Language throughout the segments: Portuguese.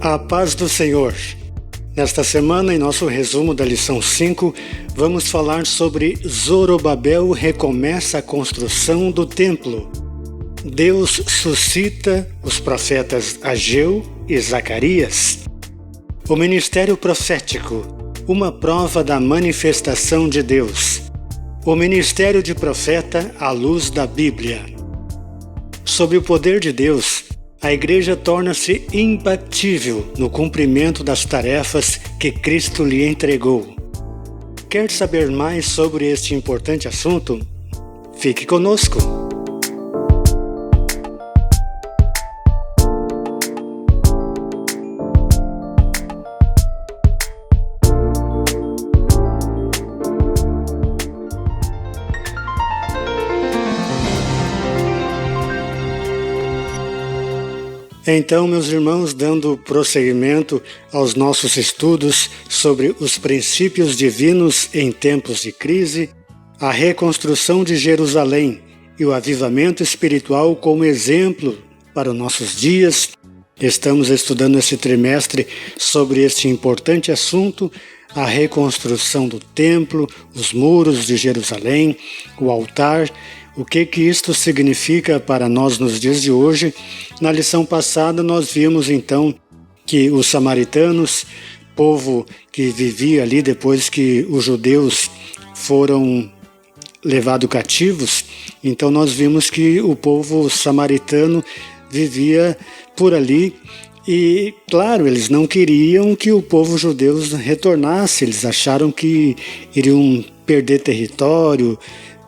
A paz do Senhor. Nesta semana, em nosso resumo da lição 5, vamos falar sobre Zorobabel recomeça a construção do templo. Deus suscita os profetas Ageu e Zacarias. O ministério profético, uma prova da manifestação de Deus. O ministério de profeta à luz da Bíblia. Sob o poder de Deus, a Igreja torna-se imbatível no cumprimento das tarefas que Cristo lhe entregou. Quer saber mais sobre este importante assunto? Fique conosco! Então, meus irmãos, dando prosseguimento aos nossos estudos sobre os princípios divinos em tempos de crise, a reconstrução de Jerusalém e o avivamento espiritual como exemplo para os nossos dias, estamos estudando esse trimestre sobre este importante assunto, a reconstrução do templo, os muros de Jerusalém, o altar. O que isto significa para nós nos dias de hoje? Na lição passada nós vimos então que os samaritanos, povo que vivia ali depois que os judeus foram levados cativos, então nós vimos que o povo samaritano vivia por ali e, claro, eles não queriam que o povo judeu retornasse, eles acharam que iriam perder território,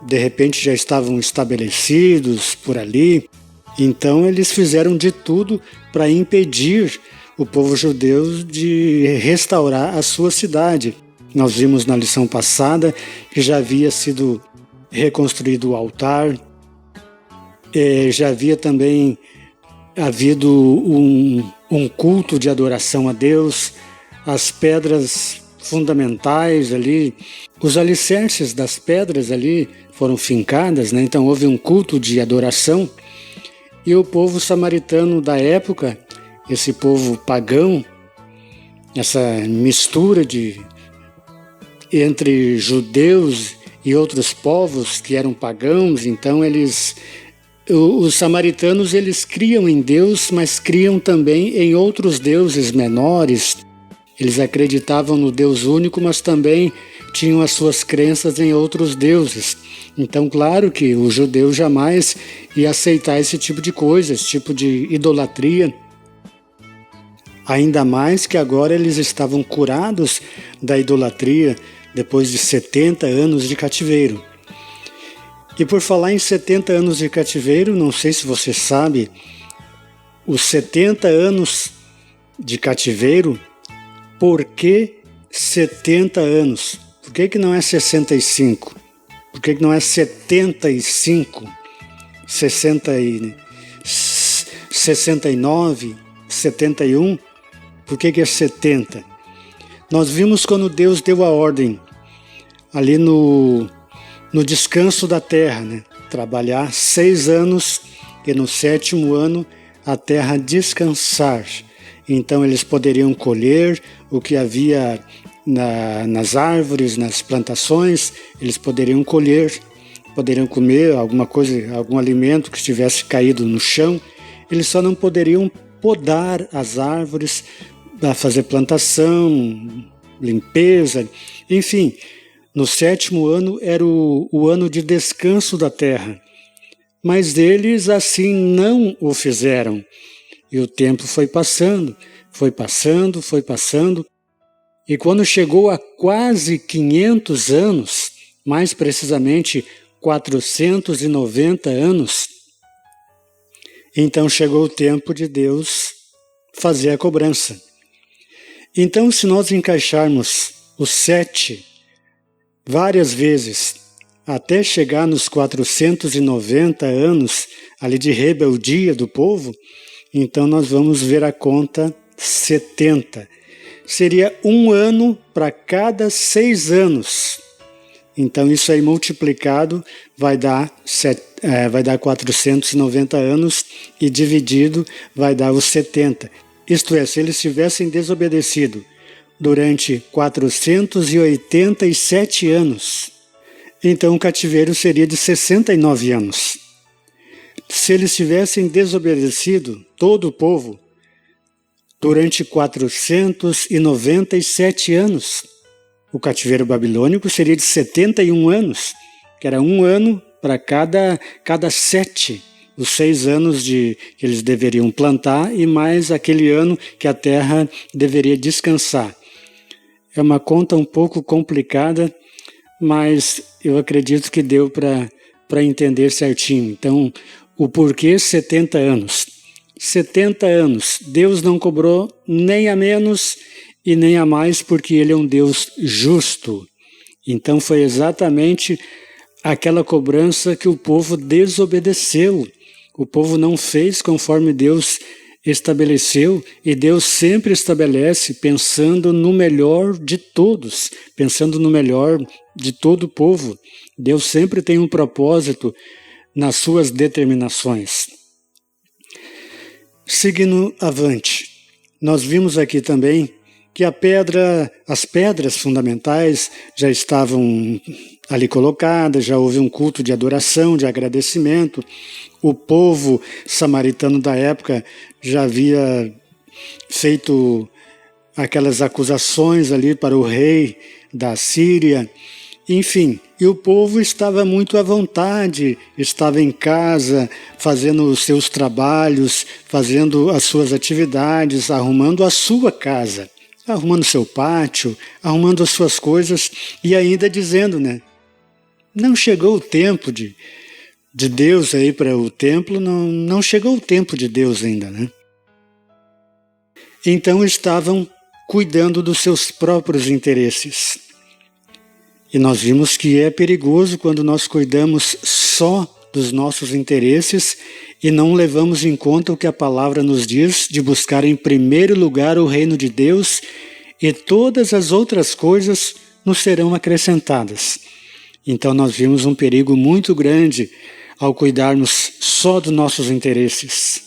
de repente já estavam estabelecidos por ali, então eles fizeram de tudo para impedir o povo judeu de restaurar a sua cidade. Nós vimos na lição passada que já havia sido reconstruído o altar, já havia também havido um culto de adoração a Deus, as pedras fundamentais ali, os alicerces das pedras ali foram fincadas, né? Então houve um culto de adoração e o povo samaritano da época, esse povo pagão, essa mistura entre judeus e outros povos que eram pagãos, então os samaritanos eles criam em Deus, mas criam também em outros deuses menores. Eles acreditavam no Deus único, mas também tinham as suas crenças em outros deuses. Então, claro que o judeu jamais ia aceitar esse tipo de coisa, esse tipo de idolatria. Ainda mais que agora eles estavam curados da idolatria depois de 70 anos de cativeiro. E por falar em 70 anos de cativeiro, não sei se você sabe, os 70 anos de cativeiro, por que 70 anos? Por que não é 65? Por que não é 75? 69? 71? Por que é 70? Nós vimos quando Deus deu a ordem, ali no descanso da terra, né? Trabalhar 6 anos e no 7º ano a terra descansar. Então eles poderiam colher o que havia nas árvores, nas plantações, eles poderiam colher, poderiam comer alguma coisa, algum alimento que estivesse caído no chão. Eles só não poderiam podar as árvores, fazer plantação, limpeza, enfim. No 7º ano era o ano de descanso da terra, mas eles assim não o fizeram. E o tempo foi passando, e quando chegou a quase 500 anos, mais precisamente 490 anos, então chegou o tempo de Deus fazer a cobrança. Então, se nós encaixarmos o 7 várias vezes, até chegar nos 490 anos ali de rebeldia do povo, então nós vamos ver a conta 70. Seria 1 ano para cada 6 anos. Então isso aí multiplicado vai dar 490 anos e dividido vai dar os 70. Isto é, se eles tivessem desobedecido durante 487 anos, então o cativeiro seria de 69 anos. Se eles tivessem desobedecido, todo o povo, durante 497 anos, o cativeiro babilônico seria de 71 anos, que era um ano para cada 7, os 6 anos que eles deveriam plantar e mais aquele ano que a terra deveria descansar. É uma conta um pouco complicada, mas eu acredito que deu para entender certinho. Então, o porquê 70 anos? 70 anos, Deus não cobrou nem a menos e nem a mais, porque Ele é um Deus justo. Então foi exatamente aquela cobrança que o povo desobedeceu. O povo não fez conforme Deus estabeleceu, e Deus sempre estabelece pensando no melhor de todos, pensando no melhor de todo o povo. Deus sempre tem um propósito nas suas determinações. Seguindo avante, nós vimos aqui também que as pedras fundamentais já estavam ali colocadas, já houve um culto de adoração, de agradecimento. O povo samaritano da época já havia feito aquelas acusações ali para o rei da Síria. Enfim, e o povo estava muito à vontade, estava em casa, fazendo os seus trabalhos, fazendo as suas atividades, arrumando a sua casa, arrumando seu pátio, arrumando as suas coisas e ainda dizendo, não chegou o tempo de Deus aí para o templo, não chegou o tempo de Deus ainda, Então estavam cuidando dos seus próprios interesses. E nós vimos que é perigoso quando nós cuidamos só dos nossos interesses e não levamos em conta o que a palavra nos diz de buscar em primeiro lugar o reino de Deus e todas as outras coisas nos serão acrescentadas. Então nós vimos um perigo muito grande ao cuidarmos só dos nossos interesses.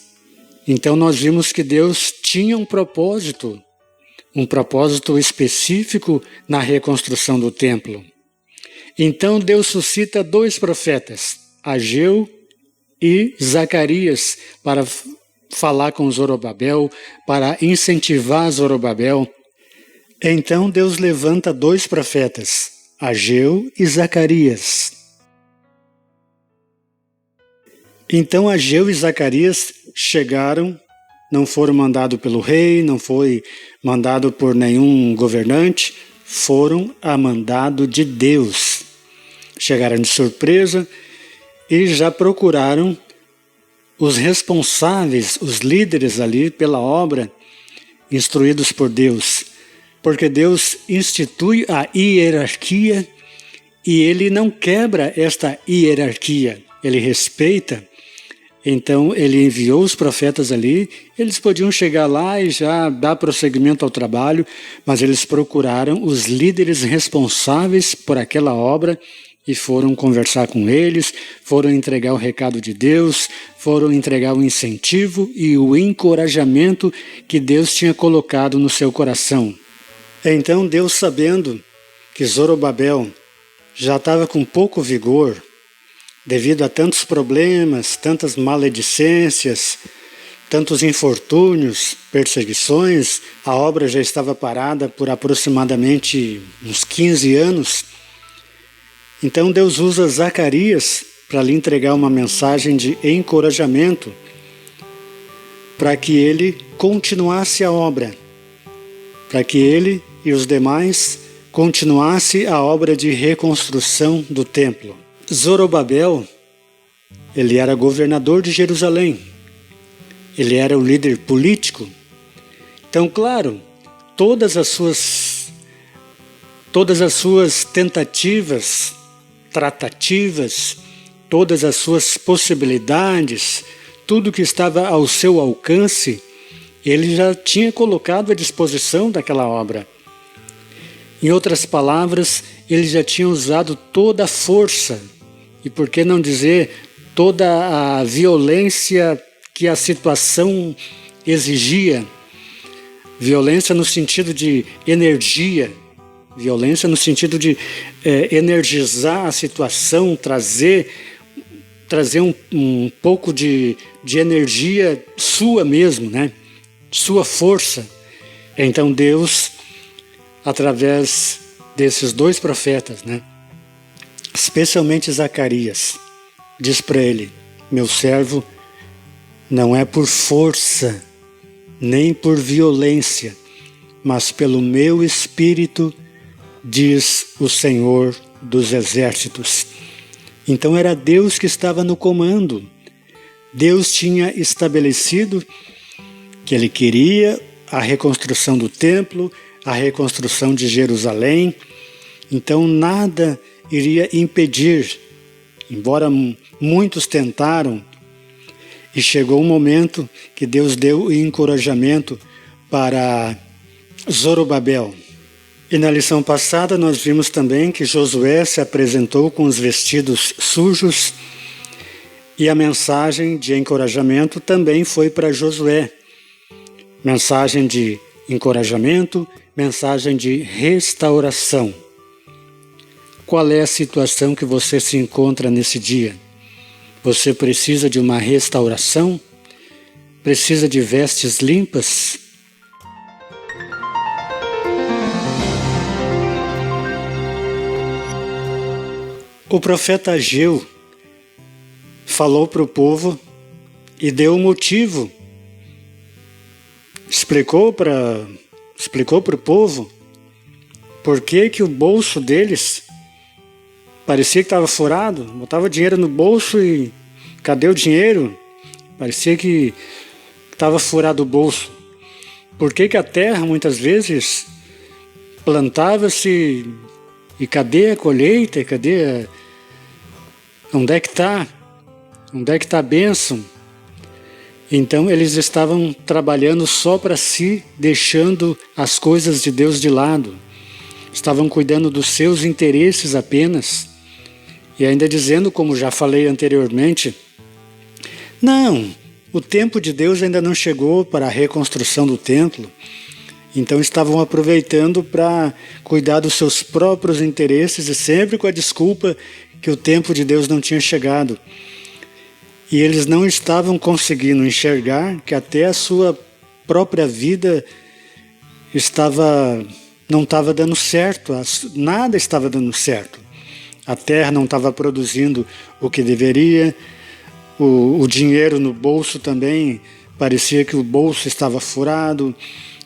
Então nós vimos que Deus tinha um propósito específico na reconstrução do templo. Então Deus suscita 2 profetas, Ageu e Zacarias, para falar com Zorobabel, para incentivar Zorobabel. Então Deus levanta 2 profetas, Ageu e Zacarias. Então Ageu e Zacarias chegaram, não foram mandados pelo rei, não foi mandado por nenhum governante, foram a mandado de Deus. Chegaram de surpresa e já procuraram os responsáveis, os líderes ali pela obra, instruídos por Deus. Porque Deus institui a hierarquia e Ele não quebra esta hierarquia, Ele respeita. Então Ele enviou os profetas ali, eles podiam chegar lá e já dar prosseguimento ao trabalho, mas eles procuraram os líderes responsáveis por aquela obra e foram conversar com eles, foram entregar o recado de Deus, foram entregar o incentivo e o encorajamento que Deus tinha colocado no seu coração. Então Deus, sabendo que Zorobabel já estava com pouco vigor, devido a tantos problemas, tantas maledicências, tantos infortúnios, perseguições, a obra já estava parada por aproximadamente uns 15 anos. Então Deus usa Zacarias para lhe entregar uma mensagem de encorajamento para que ele continuasse a obra, para que ele e os demais continuassem a obra de reconstrução do templo. Zorobabel, ele era governador de Jerusalém, ele era o líder político. Então, claro, todas as suas tentativas, tratativas, todas as suas possibilidades, tudo que estava ao seu alcance, ele já tinha colocado à disposição daquela obra. Em outras palavras, ele já tinha usado toda a força, e por que não dizer toda a violência que a situação exigia, violência no sentido de energia, violência no sentido de energizar a situação, trazer um pouco de energia sua mesmo, né? Sua força. Então Deus, através desses dois profetas, né? Especialmente Zacarias, diz para ele: meu servo, não é por força, nem por violência, mas pelo meu Espírito, diz o Senhor dos Exércitos. Então era Deus que estava no comando. Deus tinha estabelecido que Ele queria a reconstrução do templo, a reconstrução de Jerusalém. Então nada iria impedir, embora muitos tentaram, e chegou um momento que Deus deu o encorajamento para Zorobabel. E na lição passada nós vimos também que Josué se apresentou com os vestidos sujos e a mensagem de encorajamento também foi para Josué. Mensagem de encorajamento, mensagem de restauração. Qual é a situação que você se encontra nesse dia? Você precisa de uma restauração? Precisa de vestes limpas? O profeta Ageu falou para o povo e deu um motivo. Explicou para o povo por que o bolso deles parecia que estava furado. Botava dinheiro no bolso e cadê o dinheiro? Parecia que estava furado o bolso. Por que a terra muitas vezes plantava-se e cadê a colheita? Onde é que está? Onde é que está a bênção? Então eles estavam trabalhando só para si, deixando as coisas de Deus de lado. Estavam cuidando dos seus interesses apenas. E ainda dizendo, como já falei anteriormente, não, o tempo de Deus ainda não chegou para a reconstrução do templo. Então estavam aproveitando para cuidar dos seus próprios interesses e sempre com a desculpa que o tempo de Deus não tinha chegado. E eles não estavam conseguindo enxergar que até a sua própria vida não estava dando certo, nada estava dando certo. A terra não estava produzindo o que deveria, o dinheiro no bolso também, parecia que o bolso estava furado,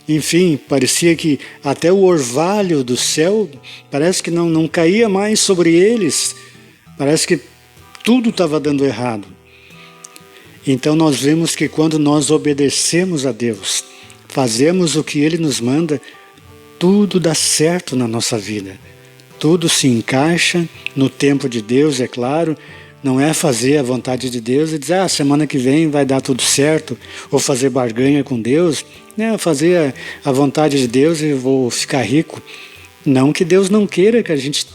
enfim, parecia que até o orvalho do céu parece que não caía mais sobre eles, parece que tudo estava dando errado. Então nós vemos que quando nós obedecemos a Deus, fazemos o que Ele nos manda, tudo dá certo na nossa vida. Tudo se encaixa no tempo de Deus, é claro. Não é fazer a vontade de Deus e dizer, semana que vem vai dar tudo certo, ou fazer barganha com Deus, né? Fazer a vontade de Deus e vou ficar rico. Não que Deus não queira que a gente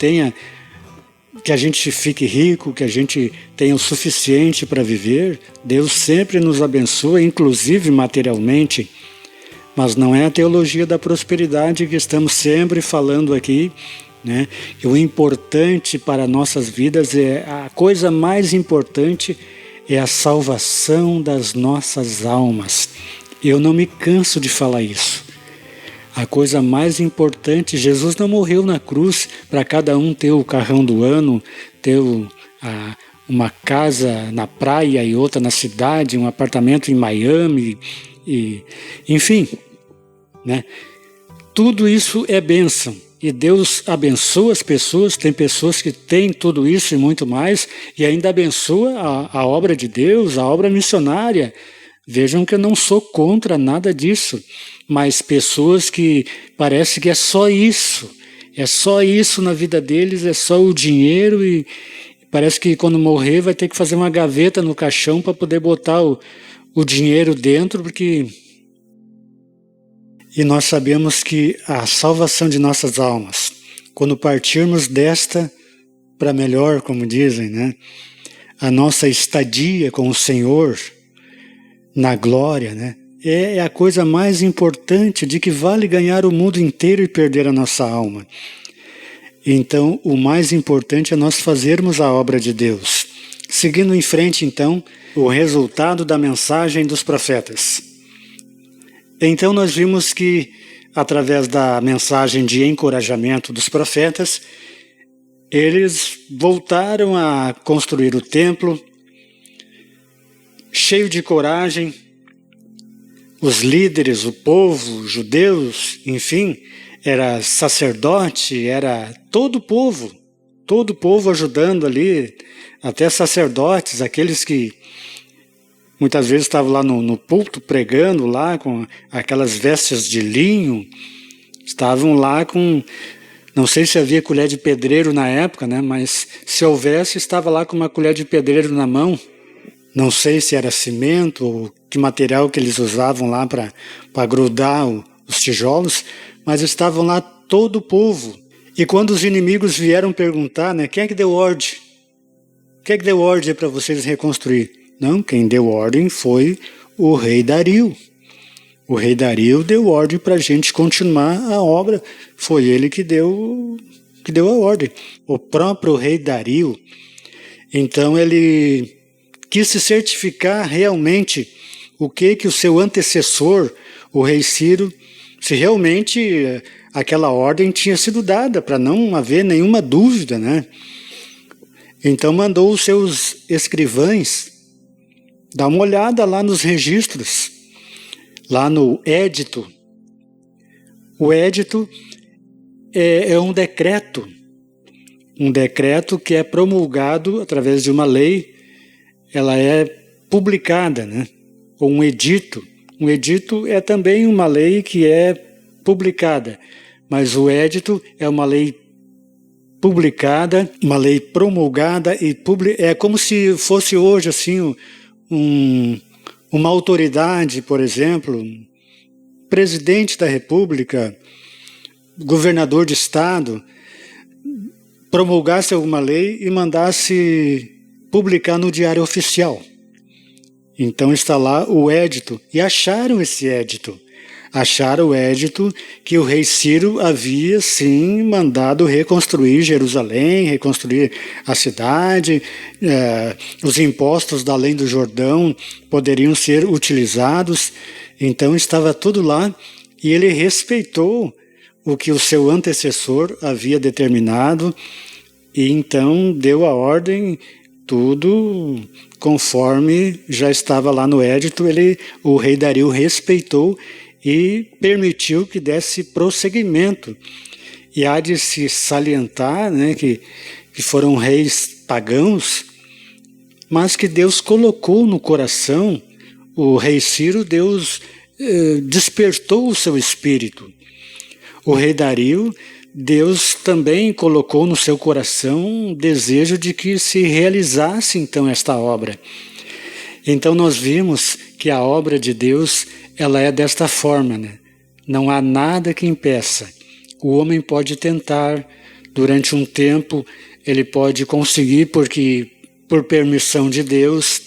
fique rico, que a gente tenha o suficiente para viver. Deus sempre nos abençoa, inclusive materialmente. Mas não é a teologia da prosperidade que estamos sempre falando aqui, né? E o importante para nossas vidas a coisa mais importante é a salvação das nossas almas. Eu não me canso de falar isso. A coisa mais importante, Jesus não morreu na cruz para cada um ter o carrão do ano, ter uma casa na praia e outra na cidade, um apartamento em Miami, enfim, né? Tudo isso é bênção. E Deus abençoa as pessoas, tem pessoas que têm tudo isso e muito mais, e ainda abençoa a obra de Deus, a obra missionária. Vejam que eu não sou contra nada disso, mas pessoas que parece que é só isso na vida deles, é só o dinheiro e parece que quando morrer vai ter que fazer uma gaveta no caixão para poder botar o dinheiro dentro, porque... E nós sabemos que a salvação de nossas almas, quando partirmos desta para melhor, como dizem, né? A nossa estadia com o Senhor na glória, né? é a coisa mais importante, de que vale ganhar o mundo inteiro e perder a nossa alma. Então, o mais importante é nós fazermos a obra de Deus. Seguindo em frente, então, o resultado da mensagem dos profetas. Então, nós vimos que, através da mensagem de encorajamento dos profetas, eles voltaram a construir o templo, cheio de coragem. Os líderes, o povo, os judeus, enfim, era sacerdote, era todo o povo ajudando ali, até sacerdotes, aqueles que muitas vezes estavam lá no púlpito pregando lá com aquelas vestes de linho, estavam lá com, não sei se havia colher de pedreiro na época, né? Mas se houvesse, estava lá com uma colher de pedreiro na mão. Não sei se era cimento ou que material que eles usavam lá para grudar os tijolos, mas estavam lá todo o povo. E quando os inimigos vieram perguntar, né, quem é que deu ordem? Quem é que deu ordem para vocês reconstruir? Não, quem deu ordem foi o rei Dario. O rei Dario deu ordem para a gente continuar a obra. Foi ele que deu a ordem. O próprio rei Dario, então ele quis se certificar realmente o que o seu antecessor, o rei Ciro, se realmente aquela ordem tinha sido dada, para não haver nenhuma dúvida, né? Então mandou os seus escrivães dar uma olhada lá nos registros, lá no édito. O édito é um decreto que é promulgado através de uma lei. Ela é publicada, né? Ou um edito. Um edito é também uma lei que é publicada, mas o édito é uma lei publicada, uma lei promulgada e é como se fosse hoje assim uma autoridade, por exemplo, presidente da República, governador de estado, promulgasse alguma lei e mandasse publicar no Diário Oficial. Então está lá o édito, e acharam esse édito. Acharam o édito que o rei Ciro havia, sim, mandado reconstruir Jerusalém, reconstruir a cidade, os impostos da além do Jordão poderiam ser utilizados. Então estava tudo lá, e ele respeitou o que o seu antecessor havia determinado, e então deu a ordem, tudo conforme já estava lá no édito. O rei Dario respeitou e permitiu que desse prosseguimento. E há de se salientar, né, que foram reis pagãos, mas que Deus colocou no coração o rei Ciro. Deus despertou o seu espírito. O rei Dario, Deus também colocou no seu coração um desejo de que se realizasse então esta obra. Então nós vimos que a obra de Deus, ela é desta forma, né? Não há nada que impeça. O homem pode tentar, durante um tempo ele pode conseguir porque por permissão de Deus,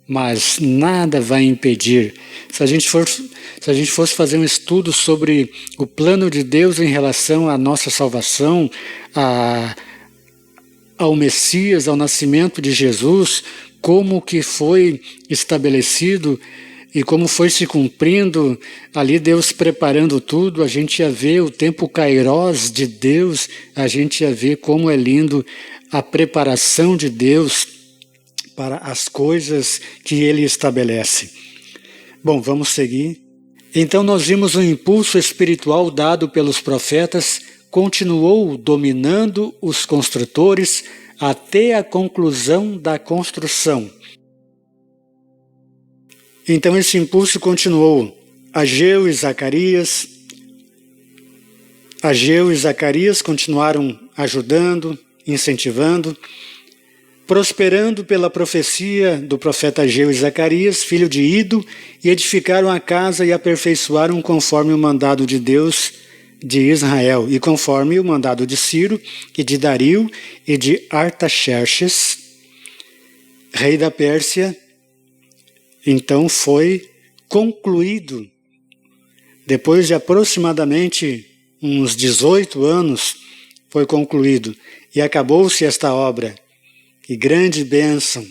mas nada vai impedir. Se a gente fosse fazer um estudo sobre o plano de Deus em relação à nossa salvação, ao Messias, ao nascimento de Jesus, como que foi estabelecido e como foi se cumprindo, ali Deus preparando tudo, a gente ia ver o tempo kairós de Deus, a gente ia ver como é lindo a preparação de Deus para as coisas que Ele estabelece. Bom, vamos seguir. Então nós vimos o impulso espiritual dado pelos profetas, continuou dominando os construtores até a conclusão da construção. Então esse impulso continuou. Ageu e Zacarias continuaram ajudando, incentivando, prosperando pela profecia do profeta Ageu e Zacarias, filho de Ido, e edificaram a casa e aperfeiçoaram conforme o mandado de Deus de Israel, e conforme o mandado de Ciro, e de Dario, e de Artaxerxes, rei da Pérsia. Então foi concluído. Depois de aproximadamente uns 18 anos, foi concluído e acabou-se esta obra. E grande bênção!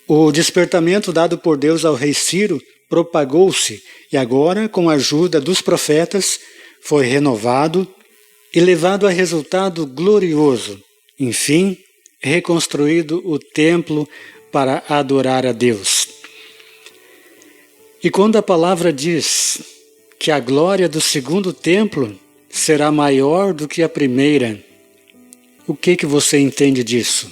O despertamento dado por Deus ao rei Ciro propagou-se e agora, com a ajuda dos profetas, foi renovado e levado a resultado glorioso. Enfim, reconstruído o templo para adorar a Deus. E quando a palavra diz que a glória do segundo templo será maior do que a primeira, o que você entende disso?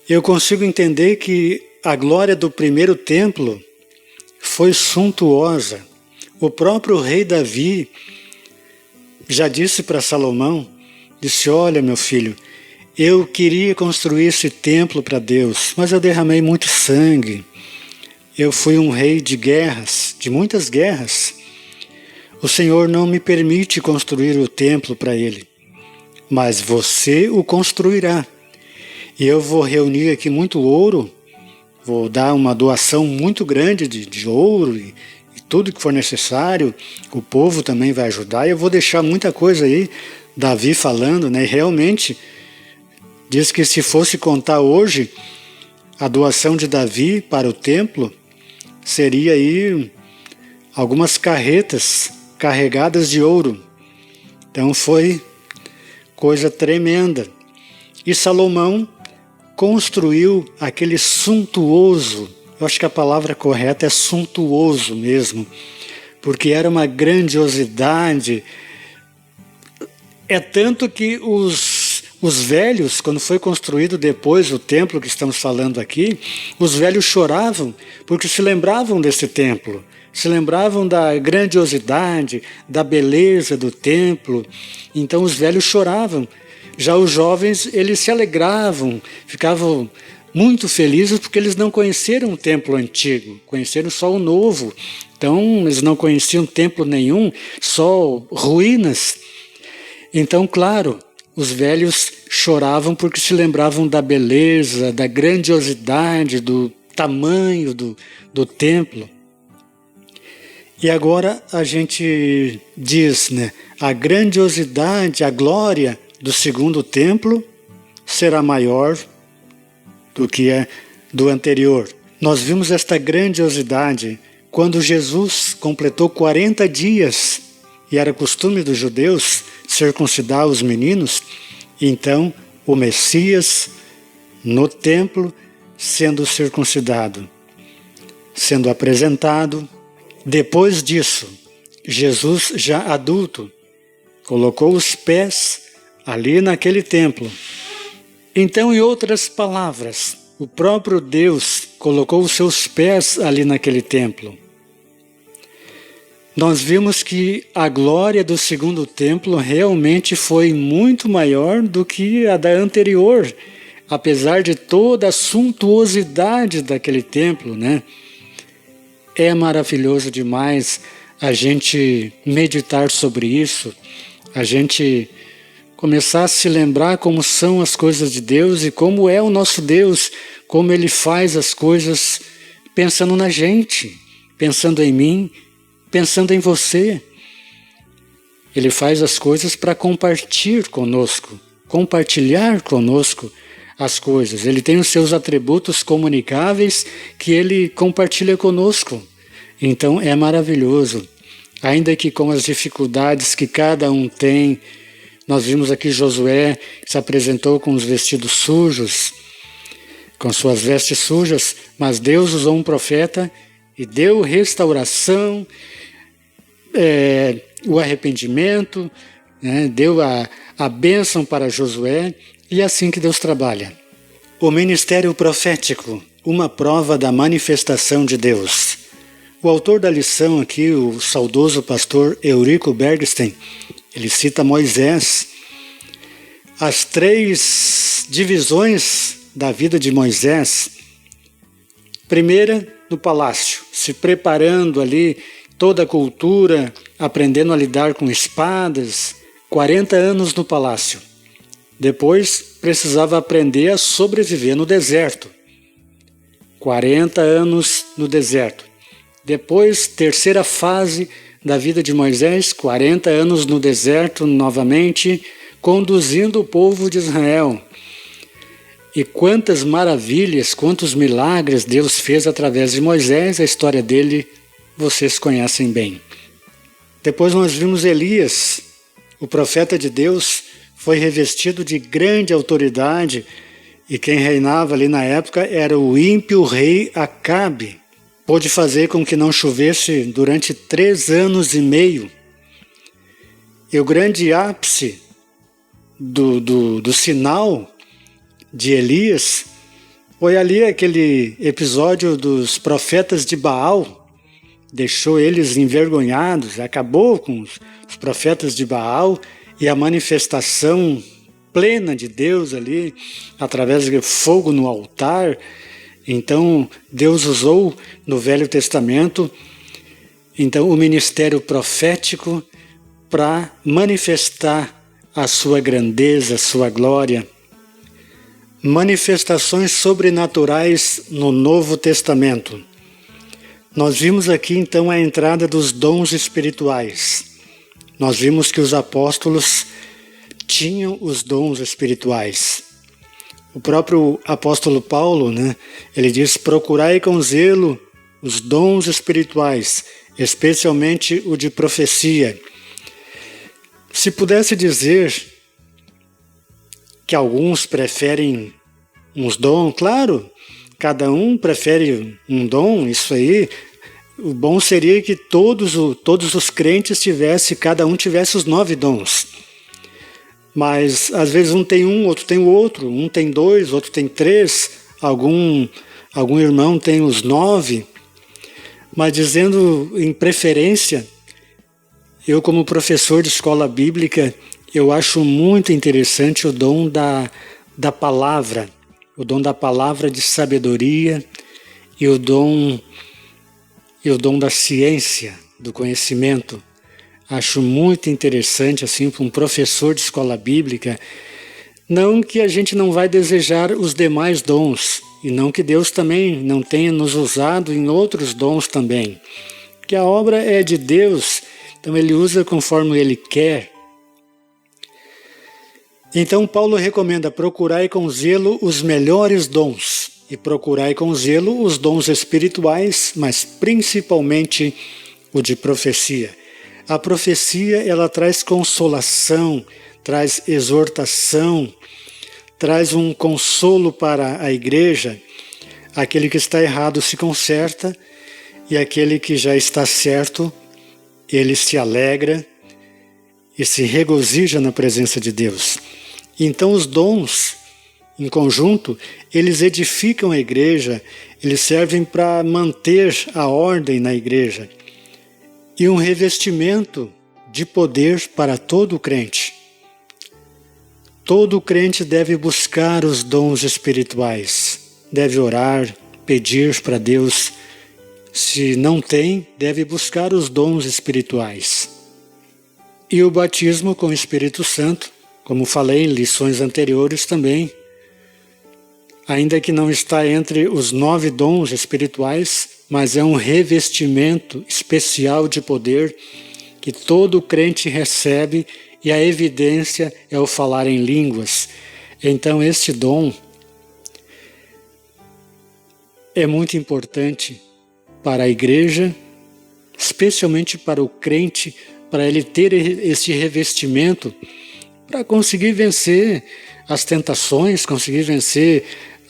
Eu consigo entender que a glória do primeiro templo foi suntuosa. O próprio rei Davi já disse para Salomão, disse: olha, meu filho, eu queria construir esse templo para Deus, mas eu derramei muito sangue. Eu fui um rei de guerras, de muitas guerras. O Senhor não me permite construir o templo para Ele, mas você o construirá. E eu vou reunir aqui muito ouro, vou dar uma doação muito grande de ouro e tudo que for necessário. O povo também vai ajudar e eu vou deixar muita coisa aí, Davi falando, né? E realmente, diz que se fosse contar hoje, a doação de Davi para o templo seria aí algumas carretas carregadas de ouro. Então foi coisa tremenda. E Salomão construiu aquele suntuoso, eu acho que a palavra correta é suntuoso mesmo, porque era uma grandiosidade. É tanto que os velhos, quando foi construído depois o templo que estamos falando aqui, os velhos choravam porque se lembravam desse templo, se lembravam da grandiosidade, da beleza do templo. Então os velhos choravam. Já os jovens, eles se alegravam, ficavam muito felizes porque eles não conheceram o templo antigo, conheceram só o novo. Então eles não conheciam templo nenhum, só ruínas. Então, claro, os velhos choravam porque se lembravam da beleza, da grandiosidade, do tamanho do templo. E agora a gente diz, né, a grandiosidade, a glória do segundo templo será maior do que a do anterior. Nós vimos esta grandiosidade quando Jesus completou 40 dias, e era costume dos judeus circuncidar os meninos. Então o Messias no templo sendo circuncidado, sendo apresentado. Depois disso, Jesus já adulto colocou os pés ali naquele templo. Então, em outras palavras, o próprio Deus colocou os seus pés ali naquele templo. Nós vimos que a glória do segundo templo realmente foi muito maior do que a da anterior, apesar de toda a suntuosidade daquele templo, né? É maravilhoso demais a gente meditar sobre isso, a gente começar a se lembrar como são as coisas de Deus e como é o nosso Deus, como Ele faz as coisas pensando na gente, pensando em mim, pensando em você. Ele faz as coisas para compartilhar conosco as coisas. Ele tem os seus atributos comunicáveis que Ele compartilha conosco. Então é maravilhoso. Ainda que com as dificuldades que cada um tem, nós vimos aqui Josué se apresentou com os vestidos sujos, com suas vestes sujas, mas Deus usou um profeta e deu restauração, o arrependimento, né, deu a bênção para Josué, e é assim que Deus trabalha. O ministério profético, uma prova da manifestação de Deus. O autor da lição aqui, o saudoso pastor Eurico Bergstein, ele cita Moisés. As 3 divisões da vida de Moisés. Primeira, no palácio, se preparando ali, toda a cultura, aprendendo a lidar com espadas, 40 anos no palácio. Depois, precisava aprender a sobreviver no deserto. 40 anos no deserto. Depois, terceira fase da vida de Moisés, 40 anos no deserto novamente, conduzindo o povo de Israel. E quantas maravilhas, quantos milagres Deus fez através de Moisés, a história dele vocês conhecem bem. Depois nós vimos Elias, o profeta de Deus, foi revestido de grande autoridade e quem reinava ali na época era o ímpio rei Acabe. Pôde fazer com que não chovesse durante 3 anos e meio. E o grande ápice do sinal de Elias foi ali aquele episódio dos profetas de Baal. Deixou eles envergonhados, acabou com os profetas de Baal e a manifestação plena de Deus ali, através de fogo no altar. Então, Deus usou no Velho Testamento o ministério profético para manifestar a sua grandeza, a sua glória. Manifestações sobrenaturais no Novo Testamento. Nós vimos aqui então a entrada dos dons espirituais. Nós vimos que os apóstolos tinham os dons espirituais. O próprio apóstolo Paulo, ele diz: procurai com zelo os dons espirituais, especialmente o de profecia. Se pudesse dizer que alguns preferem uns dons, claro, cada um prefere um dom, isso aí. O bom seria que todos os crentes cada um tivesse os 9 dons. Mas às vezes um tem um, outro tem o outro, um tem 2, outro tem 3, algum irmão tem os 9. Mas dizendo em preferência, eu como professor de escola bíblica, eu acho muito interessante o dom da palavra. O dom da palavra de sabedoria e o dom da ciência, do conhecimento. Acho muito interessante, assim, para um professor de escola bíblica, não que a gente não vai desejar os demais dons, e não que Deus também não tenha nos usado em outros dons também, que a obra é de Deus, então Ele usa conforme Ele quer. Então Paulo recomenda: procurai com zelo os melhores dons, e procurai com zelo os dons espirituais, mas principalmente o de profecia. A profecia, ela traz consolação, traz exortação, traz um consolo para a igreja. Aquele que está errado se conserta, e aquele que já está certo, ele se alegra e se regozija na presença de Deus. Então os dons, em conjunto, eles edificam a igreja, eles servem para manter a ordem na igreja. E um revestimento de poder para todo crente. Todo crente deve buscar os dons espirituais, deve orar, pedir para Deus. Se não tem, deve buscar os dons espirituais. E o batismo com o Espírito Santo, como falei em lições anteriores também, ainda que não está entre os 9 dons espirituais, mas é um revestimento especial de poder que todo crente recebe, e a evidência é o falar em línguas. Então este dom é muito importante para a igreja, especialmente para o crente, para ele ter este revestimento, para conseguir vencer as tentações, conseguir vencer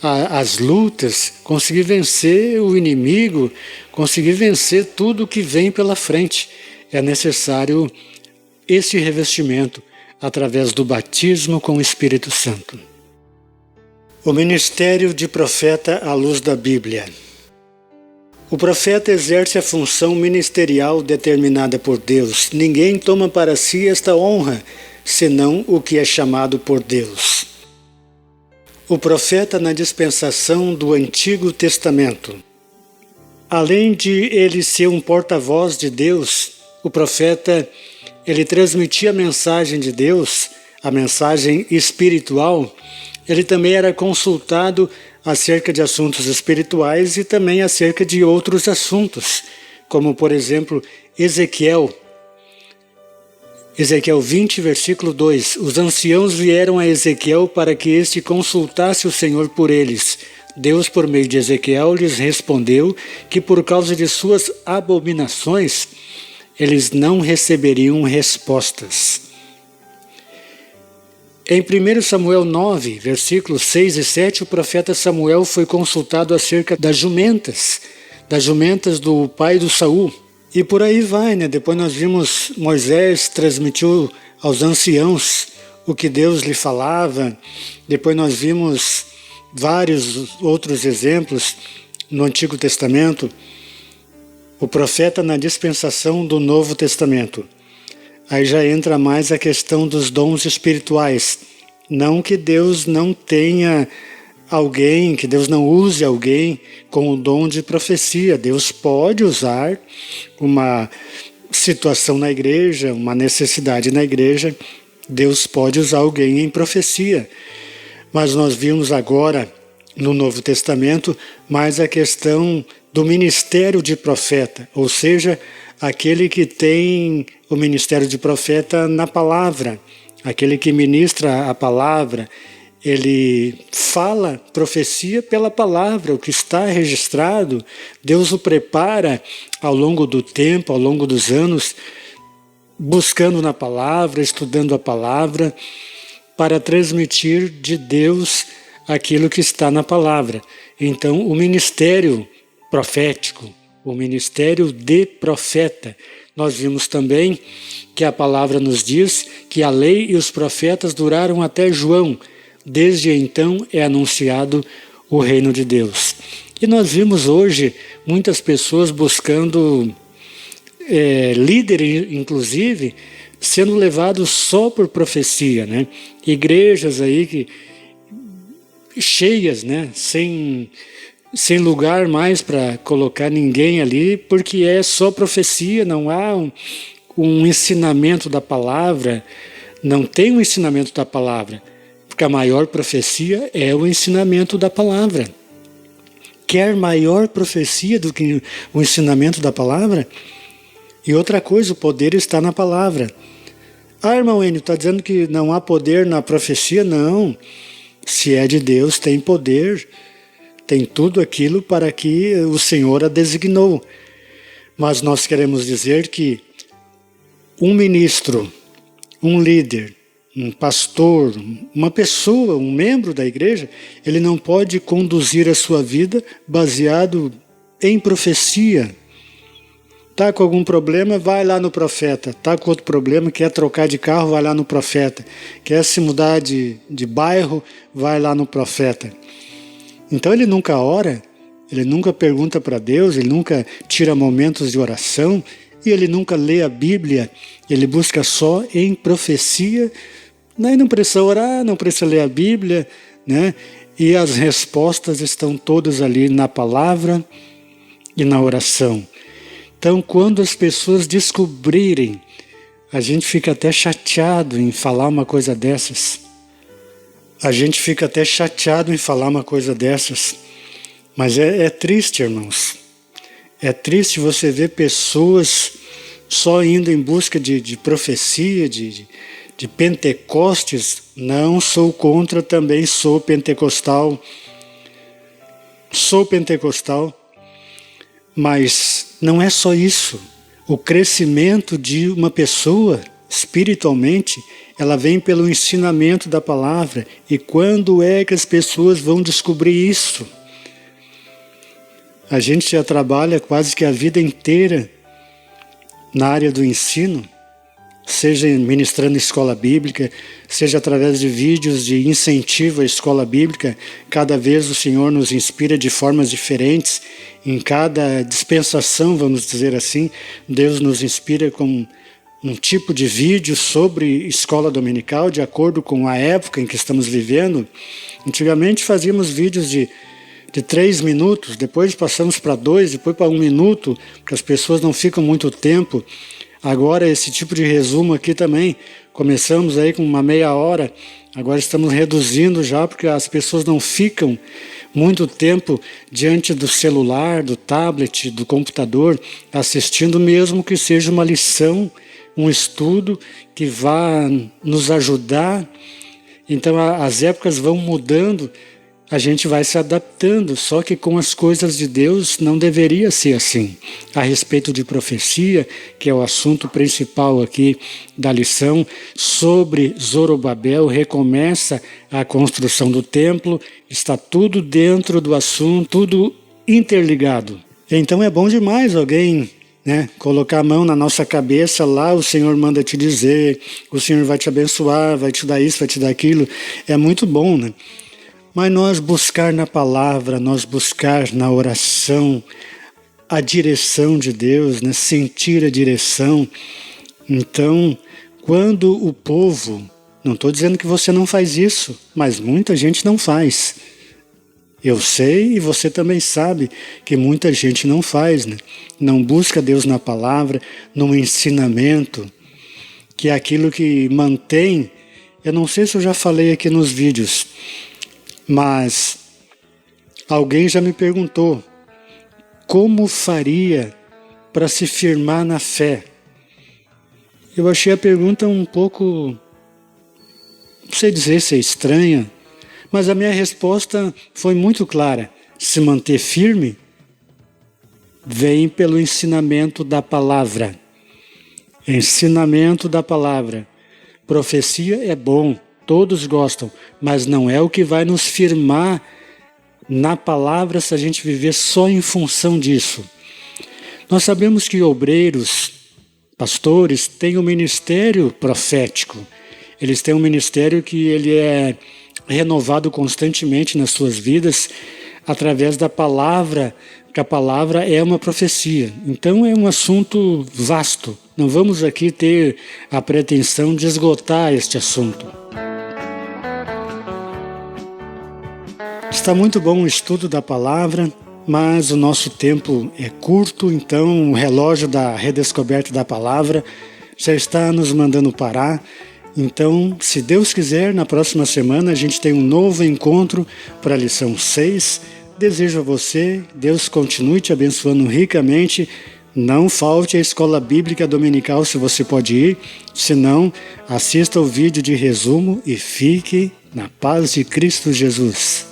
as lutas, conseguir vencer o inimigo, conseguir vencer tudo que vem pela frente. É necessário esse revestimento através do batismo com o Espírito Santo. O ministério de profeta à luz da Bíblia. O profeta exerce a função ministerial determinada por Deus. Ninguém toma para si esta honra, senão o que é chamado por Deus. O profeta na dispensação do Antigo Testamento. Além de ele ser um porta-voz de Deus, o profeta, ele transmitia a mensagem de Deus, a mensagem espiritual. Ele também era consultado acerca de assuntos espirituais e também acerca de outros assuntos, como, por exemplo, Ezequiel 20, versículo 2. Os anciãos vieram a Ezequiel para que este consultasse o Senhor por eles. Deus, por meio de Ezequiel, lhes respondeu que por causa de suas abominações, eles não receberiam respostas. Em 1 Samuel 9, versículos 6 e 7, o profeta Samuel foi consultado acerca das jumentas do pai do Saul. E por aí vai, né? Depois nós vimos Moisés transmitiu aos anciãos o que Deus lhe falava. Depois nós vimos vários outros exemplos no Antigo Testamento. O profeta na dispensação do Novo Testamento. Aí já entra mais a questão dos dons espirituais. Não que Deus não tenha alguém, que Deus não use alguém com o dom de profecia. Deus pode usar uma situação na igreja, uma necessidade na igreja. Deus pode usar alguém em profecia. Mas nós vimos agora, no Novo Testamento, mais a questão do ministério de profeta, ou seja, aquele que tem o ministério de profeta na palavra, aquele que ministra a palavra, ele fala profecia pela palavra, o que está registrado, Deus o prepara ao longo do tempo, ao longo dos anos, buscando na palavra, estudando a palavra, para transmitir de Deus aquilo que está na palavra. Então, o ministério profético, o ministério de profeta. Nós vimos também que a palavra nos diz que a lei e os profetas duraram até João. Desde então é anunciado o reino de Deus. E nós vimos hoje muitas pessoas buscando líderes, inclusive, sendo levados só por profecia, né? Igrejas aí cheias, né? Sem lugar mais para colocar ninguém ali, porque é só profecia, não há um ensinamento da palavra, não tem um ensinamento da palavra, porque a maior profecia é o ensinamento da palavra. Quer maior profecia do que o ensinamento da palavra? E outra coisa, o poder está na palavra. Ah, irmão Enio, está dizendo que não há poder na profecia? Não. Se é de Deus, tem poder. Tem tudo aquilo para que o Senhor a designou. Mas nós queremos dizer que um ministro, um líder, um pastor, uma pessoa, um membro da igreja, ele não pode conduzir a sua vida baseado em profecia. Está com algum problema, vai lá no profeta. Está com outro problema, quer trocar de carro, vai lá no profeta. Quer se mudar de bairro, vai lá no profeta. Então ele nunca ora, ele nunca pergunta para Deus, ele nunca tira momentos de oração e ele nunca lê a Bíblia, ele busca só em profecia, né? Não precisa orar, não precisa ler a Bíblia, né? E as respostas estão todas ali na palavra e na oração. Então, quando as pessoas descobrirem, a gente fica até chateado em falar uma coisa dessas. A gente fica até chateado em falar uma coisa dessas. Mas é triste, irmãos. É triste você ver pessoas só indo em busca de profecia, de Pentecostes. Não sou contra, também sou pentecostal. Sou pentecostal. Mas não é só isso. O crescimento de uma pessoa, espiritualmente, ela vem pelo ensinamento da palavra. E quando é que as pessoas vão descobrir isso? A gente já trabalha quase que a vida inteira na área do ensino, seja ministrando escola bíblica, seja através de vídeos de incentivo à escola bíblica. Cada vez o Senhor nos inspira de formas diferentes. Em cada dispensação, vamos dizer assim, Deus nos inspira com um tipo de vídeo sobre escola dominical, de acordo com a época em que estamos vivendo. Antigamente fazíamos vídeos de 3 minutos, depois passamos para 2, depois para 1 minuto, porque as pessoas não ficam muito tempo. Agora esse tipo de resumo aqui também, começamos aí com uma meia hora, Agora estamos reduzindo já, porque as pessoas não ficam muito tempo diante do celular, do tablet, do computador, assistindo, mesmo que seja uma lição, um estudo que vá nos ajudar. Então as épocas vão mudando, a gente vai se adaptando, só que com as coisas de Deus não deveria ser assim. A respeito de profecia, que é o assunto principal aqui da lição, sobre Zorobabel, recomeça a construção do templo, está tudo dentro do assunto, tudo interligado. Então é bom demais alguém, colocar a mão na nossa cabeça, lá o Senhor manda te dizer, o Senhor vai te abençoar, vai te dar isso, vai te dar aquilo. É muito bom, né? Mas nós buscar na palavra, nós buscar na oração a direção de Deus, né? Sentir a direção. Então, quando o povo, não estou dizendo que você não faz isso, mas muita gente não faz. Eu sei e você também sabe que muita gente não faz, né? Não busca Deus na palavra, no ensinamento, que é aquilo que mantém. Eu não sei se eu já falei aqui nos vídeos, mas alguém já me perguntou como faria para se firmar na fé. Eu achei a pergunta um pouco, não sei dizer se é estranha, mas a minha resposta foi muito clara. Se manter firme vem pelo ensinamento da palavra. Ensinamento da palavra. Profecia é bom, todos gostam, mas não é o que vai nos firmar na palavra se a gente viver só em função disso. Nós sabemos que obreiros, pastores, têm um ministério profético. Eles têm um ministério que ele é renovado constantemente nas suas vidas através da palavra, que a palavra é uma profecia. Então é um assunto vasto. Não vamos aqui ter a pretensão de esgotar este assunto. Está muito bom o estudo da palavra, mas o nosso tempo é curto, então o relógio da redescoberta da palavra já está nos mandando parar. Então, se Deus quiser, na próxima semana a gente tem um novo encontro para a lição 6. Desejo a você, Deus continue te abençoando ricamente. Não falte a escola bíblica dominical se você pode ir. Se não, assista o vídeo de resumo e fique na paz de Cristo Jesus.